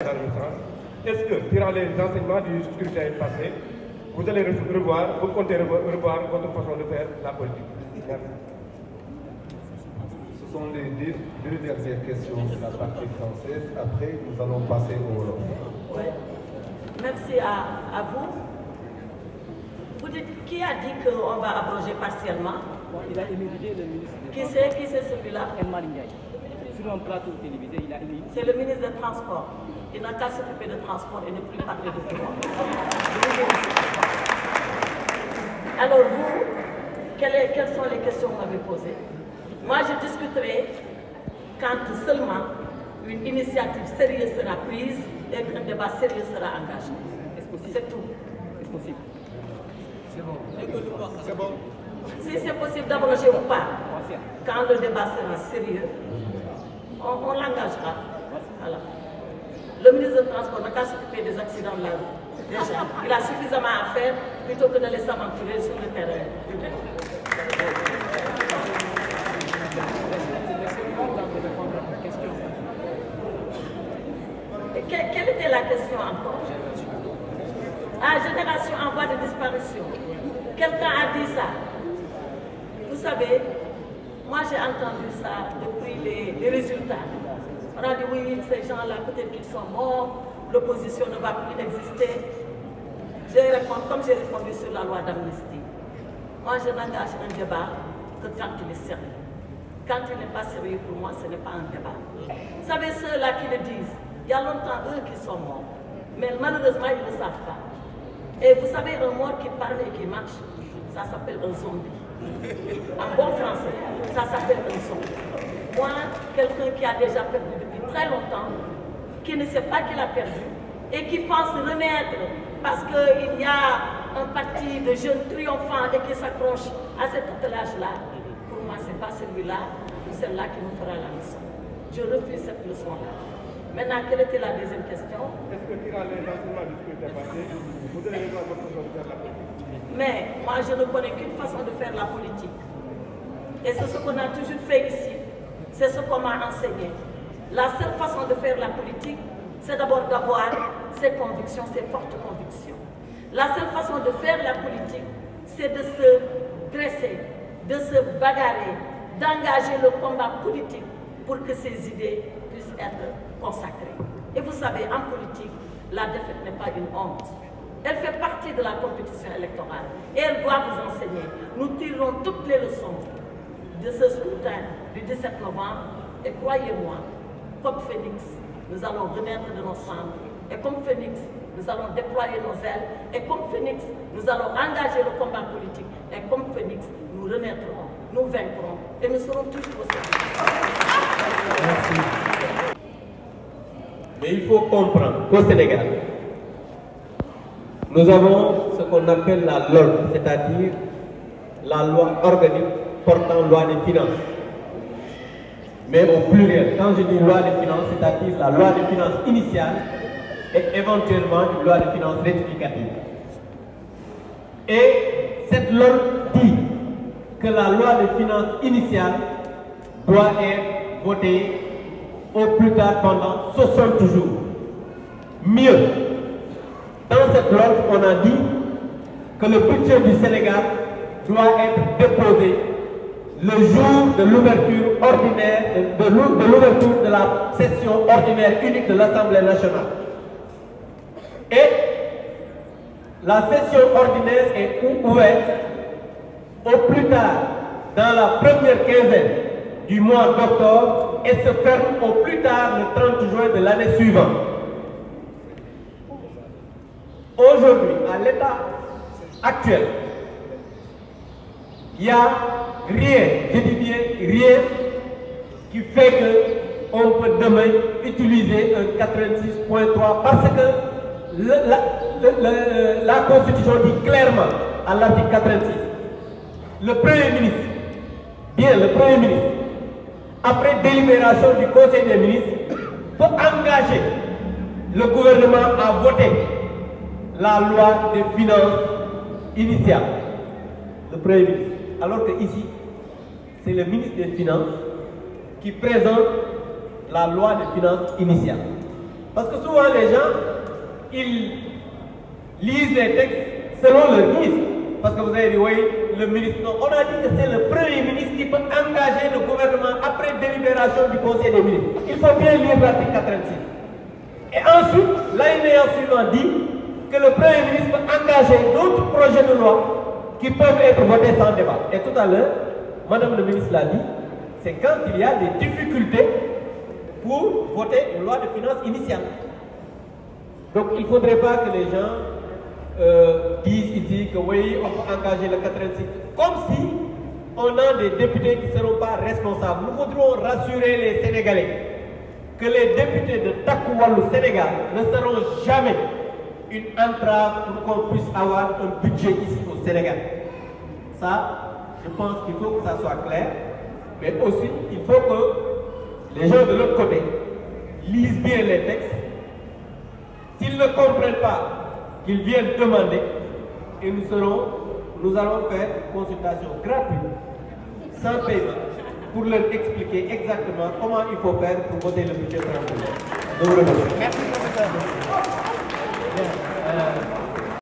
Est-ce que, durant les enseignements du scrutin passé, vous allez revoir, vous comptez revoir votre façon de faire la politique? Merci. Ce sont les deux dernières questions de la partie française. Après, nous allons passer au Wolof. Ouais. Merci à vous. Vous dites, qui a dit qu'on va abroger partiellement? Bon, il a émérité le ministre. Qui c'est celui-là? Elmar Ndiaye. Sur un plateau télévisé, il a émérité. C'est le ministre des Transports. Il n'a qu'à s'occuper de transport et ne plus parler de tout. Alors vous, quelles sont les questions que vous m'avez posées? Moi, je discuterai quand seulement une initiative sérieuse sera prise et qu'un débat sérieux sera engagé. C'est tout. Est-ce possible? C'est bon. C'est bon. Si c'est possible d'abroger ou pas, quand le débat sera sérieux, on l'engagera. Voilà. Le ministre des Transports n'a qu'à s'occuper des accidents de la route. Déjà, il a suffisamment à faire plutôt que de les aventurer sur le terrain. Et quelle était la question encore? Ah, génération en voie de disparition. Quelqu'un a dit ça. Vous savez, moi j'ai entendu ça depuis les résultats. On a dit oui, ces gens-là, peut-être qu'ils sont morts, l'opposition ne va plus exister. Comme j'ai répondu sur la loi d'amnistie, moi je n'engage un débat que quand il est sérieux. Quand il n'est pas sérieux pour moi, ce n'est pas un débat. Vous savez, ceux-là qui le disent, il y a longtemps eux qui sont morts, mais malheureusement ils ne le savent pas. Et vous savez, un mort qui parle et qui marche, ça s'appelle un zombie. En bon français, ça s'appelle un zombie. Moi, quelqu'un qui a déjà perdu depuis très longtemps, qui ne sait pas qu'il a perdu, et qui pense renaître parce qu'il y a un parti de jeunes triomphants et qui s'accroche à cet attelage-là, pour moi, ce n'est pas celui-là ou celle-là qui nous fera la leçon. Je refuse cette leçon-là. Maintenant, quelle était la deuxième question? Est-ce que durant les enseignements du scrutin passé, vous allez revoir votre façon de faire la politique? Mais moi, je ne connais qu'une façon de faire la politique. Et c'est ce qu'on a toujours fait ici. C'est ce qu'on m'a enseigné. La seule façon de faire la politique, c'est d'abord d'avoir ses convictions, ses fortes convictions. La seule façon de faire la politique, c'est de se dresser, de se bagarrer, d'engager le combat politique pour que ces idées puissent être consacrées. Et vous savez, en politique, la défaite n'est pas une honte. Elle fait partie de la compétition électorale et elle doit vous enseigner. Nous tirerons toutes les leçons de ce scrutin du 17 novembre et croyez-moi, comme Phénix, nous allons renaître de nos cendres et comme Phénix, nous allons déployer nos ailes et comme Phénix, nous allons engager le combat politique et comme Phénix, nous renaîtrons, nous vaincrons et nous serons toujours au service. Merci. Mais il faut comprendre qu'au Sénégal, nous avons ce qu'on appelle la LOL, c'est-à-dire la loi organique portant loi des finances. Mais au pluriel, quand je dis loi des finances, c'est-à-dire la loi des finances initiale et éventuellement une loi des finances rectificative. Et cette LOL dit que la loi des finances initiale doit être votée au plus tard pendant 60 jours. Mieux, dans cette loi, on a dit que le budget du Sénégal doit être déposé le jour de l'ouverture ordinaire, de l'ouverture de la session ordinaire unique de l'Assemblée nationale. Et la session ordinaire est ouverte au plus tard dans la première quinzaine du mois d'octobre et se ferme au plus tard le 30 juin de l'année suivante. Aujourd'hui, à l'état actuel, il n'y a rien, je dis bien rien, qui fait qu'on peut demain utiliser un 86.3 parce que la Constitution dit clairement à l'article 86, le Premier ministre, après délibération du Conseil des ministres, peut engager le gouvernement à voter la loi des finances initiale, le Premier ministre. Alors que ici, c'est le ministre des Finances qui présente la loi des finances initiale. Parce que souvent les gens, ils lisent les textes selon leur guise. Parce que vous avez dit, oui, le ministre, non, on a dit que c'est le Premier ministre qui peut engager le gouvernement après délibération du Conseil des ministres. Il faut bien lire l'article 86. Et ensuite, l'alinéa suivant dit que le Premier ministre peut engager d'autres projets de loi qui peuvent être votés sans débat. Et tout à l'heure, Madame le ministre l'a dit, c'est quand il y a des difficultés pour voter une loi de finances initiale. Donc il ne faudrait pas que les gens disent ici que oui, on peut engager le 86, comme si on a des députés qui ne seront pas responsables. Nous voudrons rassurer les Sénégalais que les députés de Takuwalou Sénégal ne seront jamais une entrave pour qu'on puisse avoir un budget ici au Sénégal. Ça, je pense qu'il faut que ça soit clair, mais aussi il faut que les gens de l'autre côté lisent bien les textes. S'ils ne comprennent pas, qu'ils viennent demander et nous allons faire une consultation gratuite, sans paiement, pour leur expliquer exactement comment il faut faire pour voter le budget tranquille. Je vous remercie.